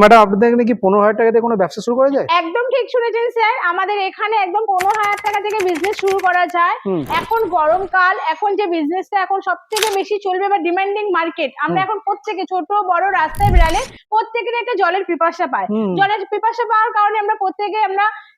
Madam আপনাদের এখানে কি 15,000 টাকা দিয়ে কোনো ব্যবসা শুরু করা যায়? একদম ঠিক শুনেছেন স্যার, আমাদের এখানে একদম 15,000 টাকা থেকে বিজনেস শুরু করা যায়। এখন গরমকাল, এখন যে বিজনেসটা এখন সব থেকে বেশি চলবে বা ডিমান্ডিং মার্কেট, আমরা এখন প্রত্যেকে ছোট বড় রাস্তায় বেরালে প্রত্যেকের একটা জলের পিপাসা পায়। জলের পিপাসা পাওয়ার কারণে আমরা প্রত্যেকে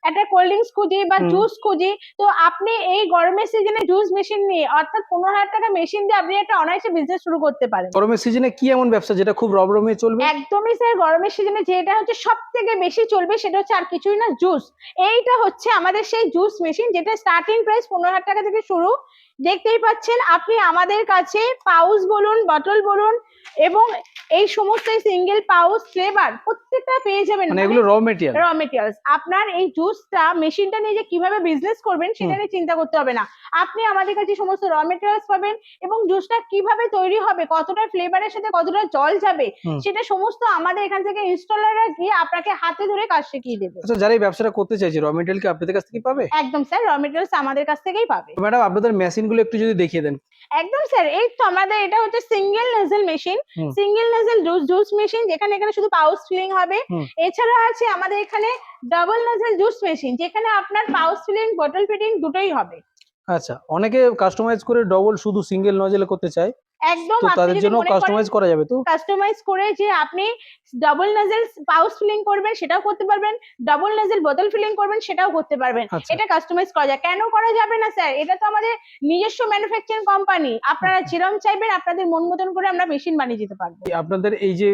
একটা কোল্ড ড্রিঙ্কস খুঁজি বা জুস খুঁজি। তো আপনি এই গরমের সিজনে জুস মেশিন নিয়ে অর্থাৎ 15,000 টাকা মেশিন দিয়ে আপনি একটা অনায়াসে বিজনেস শুরু করতে পারেন। গরমের সিজনে কি এমন ব্যবসা যেটা খুব রমরমিয়ে চলবে? একদমই স্যার, গরমের সিজনে যেটা হচ্ছে সব থেকে বেশি চলবে সেটা হচ্ছে আর কিছুই না, জুস। এইটা হচ্ছে আমাদের সেই জুস মেশিন যেটা স্টার্টিং প্রাইস 15,000 টাকা থেকে শুরু। দেখতেই পাচ্ছেন আপনি আমাদের কাছে পাউচ বলুন, বটল বলুন এবং এই সমস্ত সিঙ্গেল পাউচ ফ্লেভার প্রত্যেকটা পেয়ে যাবেন। মানে এগুলো র মেটেরিয়ালস। আপনার এই জুসটা মেশিনটা নিয়ে যে কিভাবে বিজনেস করবেন সেটা নিয়ে চিন্তা করতে হবে না। আপনি আমাদের কাছে সমস্ত র মেটেরিয়ালস পাবেন এবং জুসটা কিভাবে তৈরি হবে, কতটা ফ্লেভারের সাথে কতটা জল যাবে, সেটা সমস্ত আমাদের এখান থেকে ইনস্টলাররা গিয়ে আপনাকে হাতে ধরে কাজ শিখিয়ে দেবে। আচ্ছা, যারা এই ব্যবসাটা করতে চাইছে র মেটেরিয়াল কি আপনাদের কাছ থেকে পাবে? একদম স্যার, র মেটেরিয়ালস আমাদের কাছ থেকেই পাবে। ম্যাডাম আপনাদের মেশিনগুলো একটু যদি দেখিয়ে দেন। একদম স্যার, এই তো আমাদের এটা হচ্ছে single nasal machine, single nasal juice machine, যেখানে এখানে শুধু পাউচ ফিলিং হবে। এছাড়া আছে আমাদের এখানে ডাবল নেজেল জুস মেশিন, যেখানে আপনার পাউচ ফিলিং বটল ফিটিং দুটোই হবে। আচ্ছা, অনেকে কাস্টমাইজ করে ডবল শুধু সিঙ্গেল নজেলে করতে চায়, একদম তো তাদের জন্য কাস্টমাইজ করা যাবে তো? কাস্টমাইজ করে যে আপনি ডাবল নেজেল পাউচ ফিলিং করবেন সেটাও করতে পারবেন, ডাবল নেজেল বোতল ফিলিং করবেন সেটাও করতে পারবেন। এটা কাস্টমাইজ করা যায়। কেন করা যাবে না স্যার? এটা তো আমাদের নিজস্ব ম্যানুফ্যাকচারিং কোম্পানি। আপনারা যেরকম চাইবেন আপনাদের মন মতন করে আমরা মেশিন বানিয়ে দিতে পারবো। আপনাদের এই যে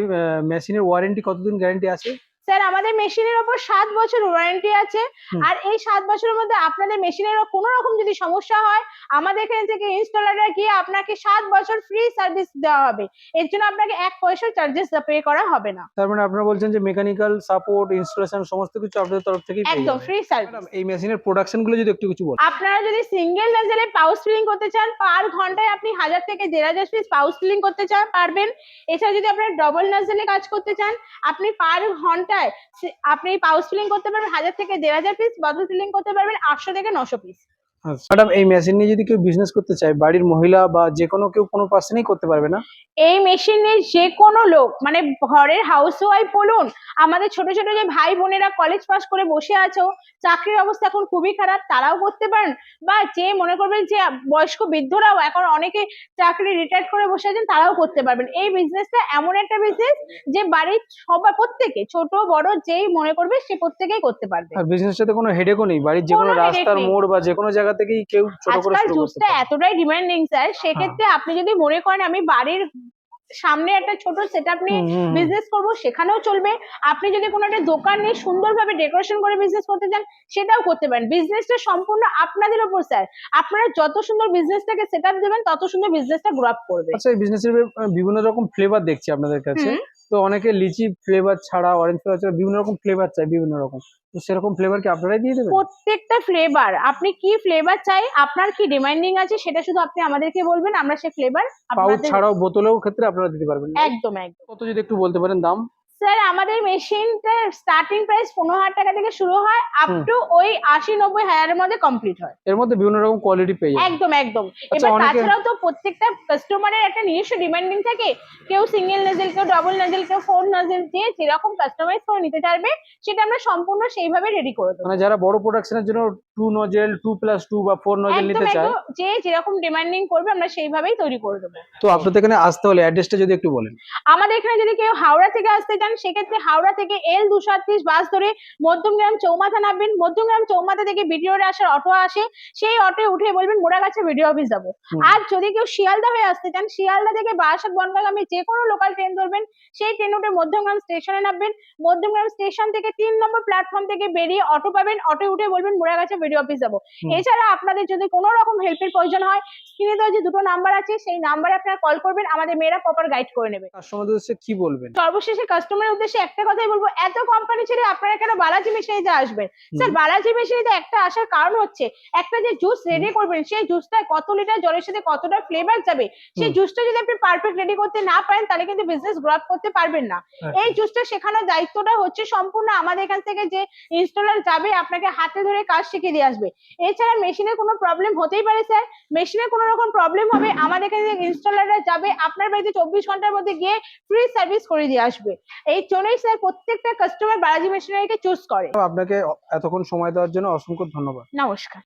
মেশিনের ওয়ারেন্টি কতদিন গ্যারান্টি আছে? স্যার আমাদের মেশিনের উপর 7 বছর ওয়ারেন্টি আছে। আর এই 7 বছরের মধ্যে আপনাদের মেশিনের কোনো রকম যদি সমস্যা হয় আমাদের এখান থেকে ইনস্টলাররা গিয়ে আপনাকে 7 বছর ফ্রি সার্ভিস দেওয়া হবে। এর জন্য আপনাকে 1 পয়সা চার্জেস পে করা হবে না। তার মানে আপনারা বলছেন যে মেকানিক্যাল সাপোর্ট, ইনস্টলেশন সমস্ত কিছু আপনাদের তরফ থেকেই পেয়ে যাবেন। একদম ফ্রি সার্ভিস। এই মেশিনের প্রোডাকশন গুলো যদি একটু কিছু বলেন। আপনারা যদি সিঙ্গেল নেজেলে পাউচ ফিলিং করতে চান, পার ঘন্টায় আপনি 1000 থেকে 1500 পিস পাউচ ফিলিং করতে চান পারবেন। এছাড়া যদি আপনারা ডবল নেজেলে কাজ করতে চান, আপনি পার ঘন্টায় আপনি পাউচ ফিলিং করতে পারবেন 1000 থেকে 1500 পিস, বটল ফিলিং করতে পারবেন 800 থেকে 900 পিস। আচ্ছা ম্যাডাম, এই মেশিন নিয়ে যদি কেউ বিজনেস করতে চায়, বাড়ির মহিলা বা যে কোনো কেউ, কোনো পার্সনই করতে পারবে না? এই মেশিনে যে কোনো লোক, মানে ঘরের হাউসওয়াইফ বলুন, আমাদের ছোট ছোট যে ভাই বোনেরা কলেজ পাস করে বসে আছো, চাকরির অবস্থা এখন খুবই খারাপ, তারাও করতে পারেন। বা যে মনে করবেন যে বয়স্ক বৃদ্ধরাও এখন অনেকে চাকরি রিটায়ার করে বসে আছেন, তারাও করতে পারবেন। এই বিজনেসটা এমন একটা বিজনেস যে বাড়ির সবার প্রত্যেকে, ছোট বড় যেই মনে করবে সে প্রত্যেকেই করতে পারবে। আর বিজনেসটাতে কোনো হেডেকও নেই, বাড়ির যে কোনো রাস্তার মোড় বা যে কোনো জায়গা থেকেই কেউ ছোট করে আজকাল শুরু করতে জুসটা পারে। এতটাই ডিমান্ডিং স্যার, সেক্ষেত্রে আপনি যদি মনে করেন আমি বাড়ির সামনে একটা ছোট সেটআপ নিয়ে বিজনেস করব, সেখানেও চলবে। আপনি যদি কোনো একটা দোকান নিয়ে সুন্দরভাবে ডেকোরেশন করে বিজনেস করতে চান, সেটাও করতে পারেন। বিজনেসটা সম্পূর্ণ আপনাদের উপর স্যার। আপনারা যত সুন্দর বিজনেসটাকে সেটআপ দেবেন তত সুন্দর বিজনেসটা গ্রো আপ করবে। আচ্ছা, এই বিজনেসের বিভিন্ন রকম ফ্লেভার দেখছি আপনাদের কাছে। তো অনেকে লিচি ফ্লেভার ছাড়া, অরেঞ্জ ফ্লেভার ছাড়া বিভিন্ন রকম ফ্লেভার চাই, বিভিন্ন রকম। তো সেরকম ফ্লেভার কি আপনারাই দিয়ে দেবেন? প্রত্যেকটা ফ্লেভার, আপনি কি ফ্লেভার চাই, আপনার কি ডিমান্ডিং আছে, সেটা শুধু আপনি আমাদেরকে বলবেন, আমরা সেই ফ্লেভার পাউচ ছাড়াও বোতলেও ক্ষেত্রে আপনারা দিতে পারবেন? একদম একদম। কত যদি একটু বলতে পারেন দাম? স্যার আমাদের মেশিনটা স্টার্টিং প্রাইস 15,000 টাকা থেকে শুরু হয়, আপ টু ওই 80-90 হাজারের মধ্যে কমপ্লিট হয়। এর মধ্যে বিভিন্ন রকম কোয়ালিটি পেয়ে যাবেন। একদম একদম। এবার তাছাড়াও তো প্রত্যেকটা কাস্টমারের একটা নিজস্ব ডিমান্ডিং থাকে। কেউ সিঙ্গেল নেজেল, কেউ ডবল নেজেল, কেউ 4 নেজেল, যে যেরকম কাস্টমাইজ করে নিতে চাইবে সেটা আমরা সম্পূর্ণ সেইভাবে রেডি করে দেবো। মানে যারা বড় প্রোডাকশনের জন্য 2 নজেল, 2+2 বা 4 নজেল নিতে চায়, যে যেরকম ডিমান্ডিং করবে আমরা সেইভাবেই তৈরি করে দেবো। তো আপনাদের এখানে আসতে হলে অ্যাড্রেসটা যদি একটু বলেন। আমাদের এখানে যদি কেউ হাওড়া থেকে আসতে চান, সেক্ষেত্রে হাওড়া থেকে L238 বাস ধরে মধ্যমগ্রাম চৌমাথা নামবেন। মধ্যমগ্রাম চৌমাথা থেকে বিডিও রোডে আসার অটো আসে, সেই অটোয় উঠে বলবেন মোড়াগাছা বিডিও অফিস যাবো। আর যদি কেউ শিয়ালদা হয়ে আসতে চান, শিয়ালদা থেকে বারাসাত বনগাঁগামী যে কোনো লোকাল ট্রেন ধরবেন, সেই ট্রেন উঠে মধ্যমগ্রাম স্টেশনে নামবেন। মধ্যমগ্রাম স্টেশন থেকে 3 নম্বর প্ল্যাটফর্ম থেকে বেরিয়ে অটো পাবেন, অটোয় উঠে বলবেন মোড়াগাছা বিডিও অফিস যাবো। এছাড়া আপনাদের যদি কোনো রকম হেল্পের প্রয়োজন হয়, স্ক্রিনে দেওয়া যে দুটো নাম্বার আছে সেই নাম্বারে আপনারা কল করবেন, আমাদের মেয়েরা প্রপার গাইড করে নেবে। কাস্টমারদের উদ্দেশ্যে কি বলবেন? সর্বশেষে কাস্টমারের উদ্দেশ্যে একটা কথাই বলবো, এত কোম্পানি ছেড়ে আপনারা কেন বালাজি মেশিনিতে আসবেন? স্যার বালাজি মেশিনিতে একটা আসার কারণ হচ্ছে, একটা যে জুস রেডি করবেন সেই জুসটা কত লিটার জলের সাথে কতটা ফ্লেভার যাবে, সেই জুসটা যদি আপনি পারফেক্ট রেডি করতে না পারেন তাহলে কিন্তু বিজনেস গ্রো আপ করতে পারবেন না। এই জুসটা শেখানোর দায়িত্বটা হচ্ছে সম্পূর্ণ আমাদের এখান থেকে, যে ইনস্টলার যাবে আপনাকে হাতে ধরে কাজ শিখিয়ে দিয়ে আসবে। এছাড়া মেশিনের কোনো প্রবলেম হতেই পারে স্যার, মেশিনের কোনো রকম প্রবলেম হবে, আমাদের এখানে ইনস্টলাররা যাবে আপনার বাড়িতে 24 ঘন্টার মধ্যে গিয়ে ফ্রি সার্ভিস করে দিয়ে আসবে। এই জন্যই স্যার প্রত্যেকটা কাস্টমার বালাজি মেশিনারিকে চুজ করে। আপনাকে এতক্ষণ সময় দেওয়ার জন্য অসংখ্য ধন্যবাদ। নমস্কার।